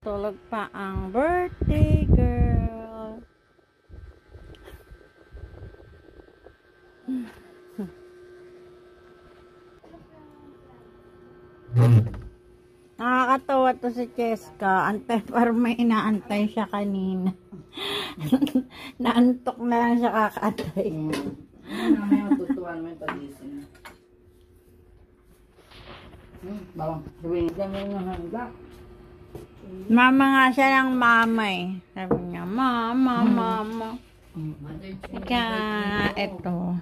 Tulog pa ang birthday girl. Nakakatawa to si Cheska. Antay, parang may inaantay siya kanina. Naantok na lang siya kakatay. May matutuan mo yung pagising. Bawang, gawin dyan yung hangga. Mama nga siya ng mama eh. Sabi niya, mama. Kaya, eto.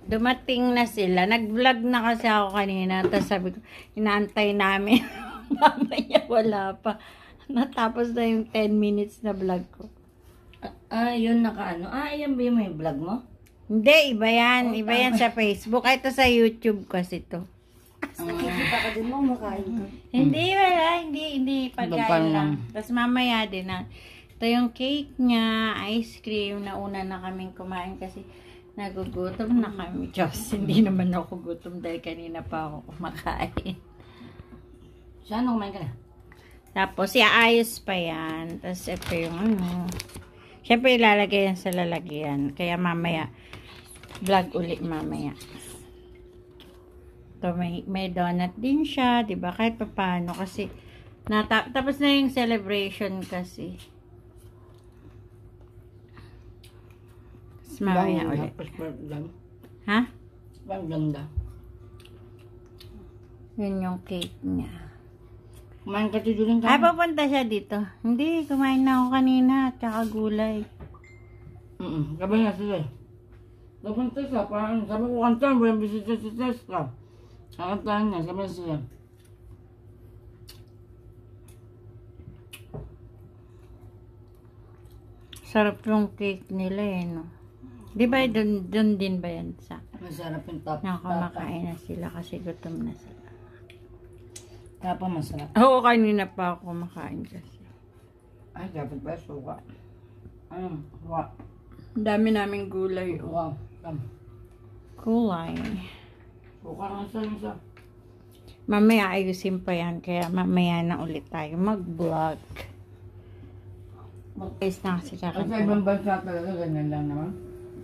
Dumating na sila. Nag-vlog na kasi ako kanina. Tapos sabi ko, inaantay namin. Mamaya wala pa. Natapos na yung 10 minutes na vlog ko. Yun nakaano. Yan ba yung may vlog mo? Hindi, iba yan. Iba yan sa Facebook. Ito sa YouTube kasi to. Baka din mo makain ka. Hindi, wala. Hindi pagkain lang. Tapos mamaya din na. Ito yung cake niya, ice cream. Nauna na kaming kumain kasi nagugutom na kami. Diyos, hindi naman ako gutom dahil kanina pa ako kumakain. Siya, ano kumain ka na? Tapos, iayos pa yan. Tapos, ito yung ano. Siyempre, ilalagay yan sa lalagyan. Kaya mamaya, vlog ulit mamaya. Ito, may donut din siya. Diba? Kahit pa paano. Kasi, tapos na yung celebration kasi. Tapos, mamaya ulit. Ha? Ang ganda. Yun yung cake niya. Kumain ka tudulin ka? Ay, papunta siya dito. Hindi, kumain na ako kanina. Tsaka gulay. Sabi nga sila. Napunta siya. Parang sabi ko kantaan. Walang bisita si Cheska. Kakantaan niya. Sabi siya. Sarap yung cake nila eh, no? Di ba dun din ba yan sa? Masarap yung top. Nakamakain na sila kasi gutom na sila. Tapa masarap. Oo, kanina pa ako kumakain kasi. Ay, dapat ba suka? Wa. Ang dami naming gulay. Wow. Gulay. Suka lang isa. Mamaya ayusin pa yan. Kaya mamaya na ulit tayo mag-vlog. Mag-face na kasi At sa kakanta. ibang bansa talaga ganyan lang naman.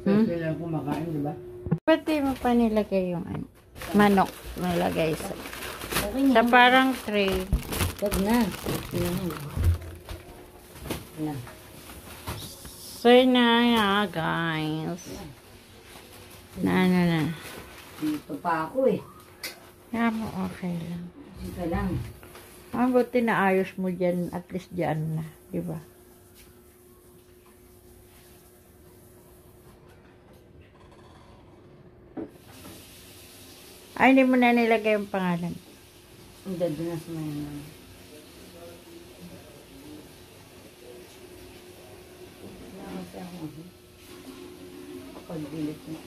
Sa lang kumakain, di ba? Pati mo pa nilagay yung ano, manok nilagay sa Okay na. parang tray. Wag na. Na. So na guys. Na. Dito pa ako eh. Kaya mo okay lang. Dito lang. Buti na ayos mo dyan. At least dyan na. Diba? Ay, hindi mo na nilagay yung pangalan. Ang dadanas mo yun. Pag-delete mo.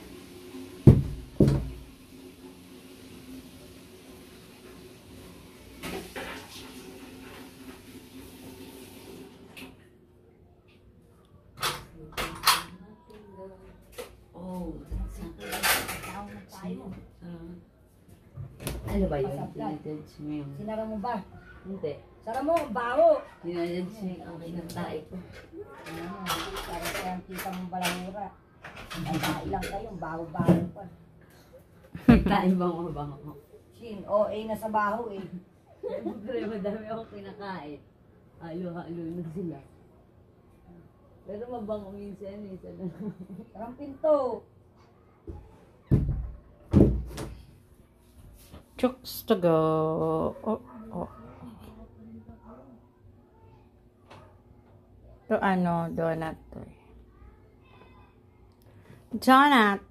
Ano ba yun? Dinajudge mo yung... Sinara mo ba? Hindi. Sara mo, ang baho. Dinajudge mo yung okay ng tae ko. Para sa yung kita mong balangura. Ang bahay lang kayo, baho-baho pa. Tae bang o bang ako? Shin, OA na sa baho eh. Pero madami ako kinakain. Halo-halo na sila. Pero mabango minsan eh. Sarang pinto. Chooks to go. Oh. Ito ano, donut to eh. Donut.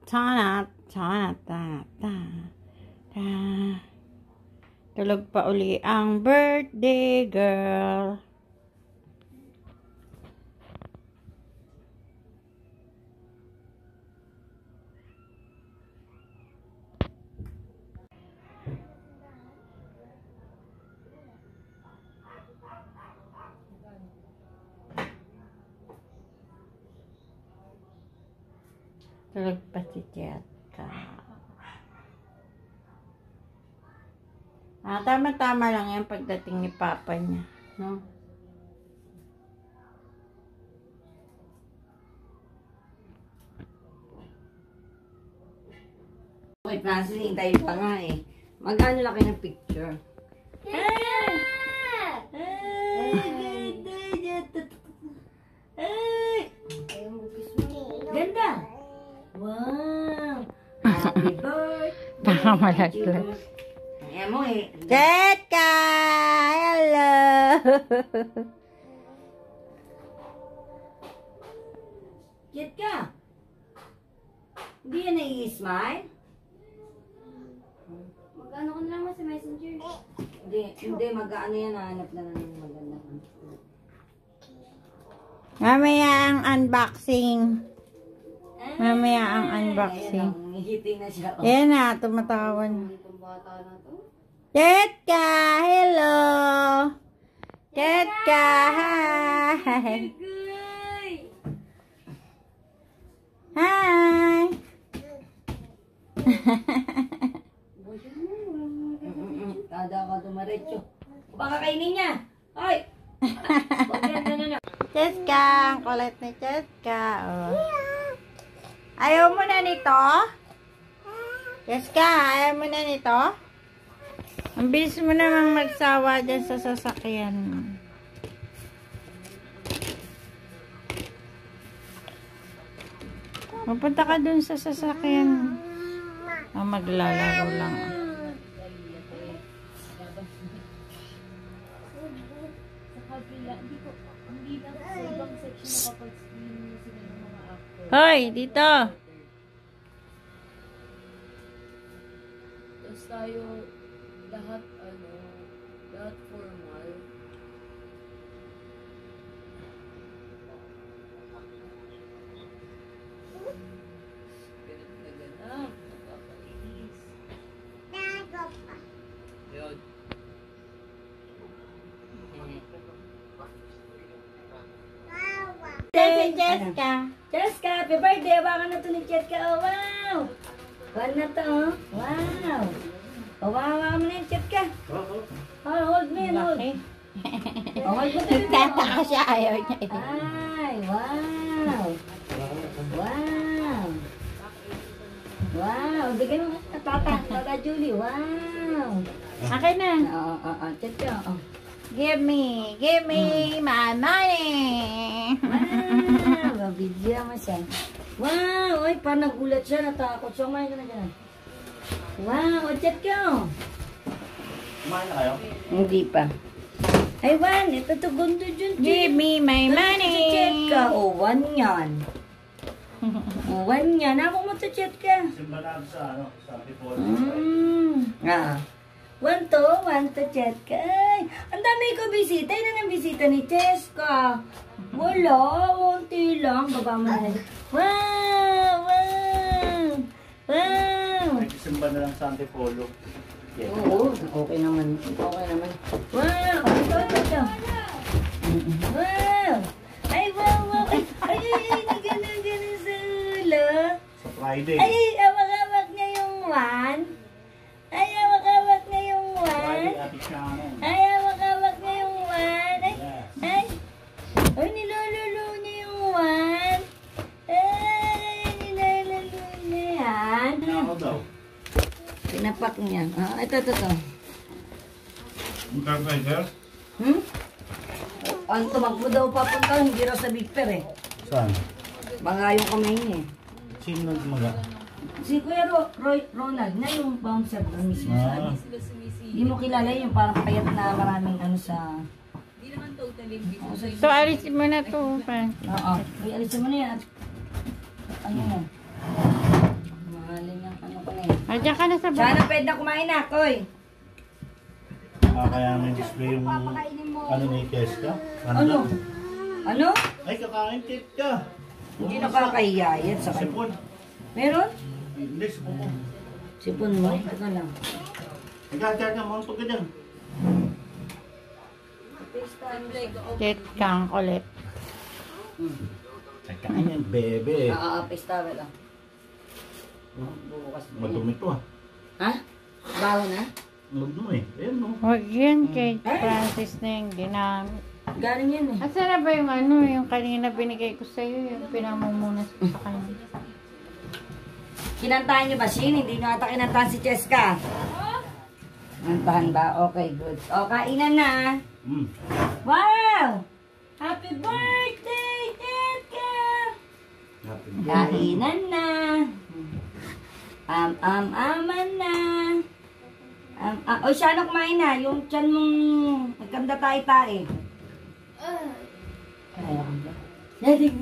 Tulog pa uli ang birthday girl. Tulog pa si Cheska. Tama-tama lang yan pagdating ni Papa niya. No? kay Francis, hintayin pa nga eh. Magkano laki ng picture? Ganda! Wow! Happy birthday! Baka malaglag. Ayan mo eh. Chetka! Hello! Cute ka! Hindi yan nai-smile? Mag-ano ko na naman sa messenger. Hindi, mag-ano yan, hanap na lang ng maganda. Mamaya ang unboxing. Mamaya ang unboxing. Ngiti na siya. Oh. Ayan na, tumatawan. Itong bata na to. Chetka! Hello! Chetka! Hi! Hi! Kada ka dumaretso. Baka kainin niya. Ay! Chetka! Ang kulit ni Chetka. Oh. Ayaw mo na nito? Chetka, ayaw mo na nito? Ang bilis mo namang magsawa dyan sa sasakyan. Mapunta ka dun sa sasakyan. Maglalaro lang. Hoy, dito. Tapos tayo, lahat formal. Ganap na ganap. Nakakainis. Yun. Si Chetka. Cheska, happy birthday! Baka na to ni Cheska. Oh, wow! One na to, oh. Wow! Oh, wow, mo na yung Cheska. Oh, hold me, hold. Laki. Oh, hold mo to. Nagtataka siya, ayaw niya. Ay, wow! Wow! Wow! Bigyan mo ka Tata Julie. Wow! Akin na. Oo, Cheska, oh. Give me my money. Wow! Babidya mo siya. Wow! Ay, parang nagulat siya. Natakot siya. Kumain ka na dyan. Wow! O, Cheska, oh. Kumain na kayo? Hindi pa. Ay, Juan, ito to gundo dyan. Give me my money. Si Chetka. O, Juan yan. O, Juan yan. Ako mo to, Chetka. Simbahan sa Antipolo. One to, Chetka. Ay, ang dami ko bisita. Yun ang bisita ni Cheska. Wala, unti lang. Baba mo na. Wow! Nagsimba na lang sa Antipolo. Oo, okay naman. Wow! Ito. Wow! Ay, wow! Ay, nagana sa ulo. Sa Friday. Ay, awak-awak niya yung one. Ay, awak-awak niya yung one. Friday, Ate Sharon. Ay, awak-awak niya yung one. Ay, ay, nilololo niya yung one. Ay, nilololo niya yan. Ako daw. Pinapak niya. Ito. Magkano kayo, sir? Ang tumakbo daw papunta, hindi raw sa Big Fair eh. Saan? Baka yung kamay niya eh. Sino nagmaga? Si Kuya Ronald na yung bouncer doon mismo sa ano. Sila sumisi. Hindi mo kilala yung parang payat na maraming ano sa... Hindi naman totally busy. So, alisin mo na to. Pan. Oo. Ay, alisin mo na yan. Ano yan? Mahalin yung ano ko na eh. Diyan ka na sa baba. Sana pwede na kumain na, Koy. Kaya may display yung ano ni Cheska. Ano? Ano? Ay, kakain cake ka. Hindi nakakahiya yan sa kanya. Sipon. Meron? Hindi, sipon mo. Sipon mo? Ito lang. Nagkakar ka mo, pagka dyan. Chetka ang kulit. Nagkain yan, bebe. Face towel lang. Bukas mo. Madumi to ah. Ha? Baho na? Madumi eh. Ayan mo. Huwag yun kay Francis na yung ginamit. Galing yan eh. Asa na ba yung ano, yung kanina binigay ko sa'yo, yung pinamumunas ko sa kanya? Kinantahan niyo ba, Shin? Hindi niyo ata kinantahan si Cheska. Kinantahan ba? Okay, good. O, kainan na. Wow! Happy birthday, Cheska! Kainan na. Aman na. O, siya ano kumain na? Yung tiyan mong nagkanda tayo-tayo. Ay,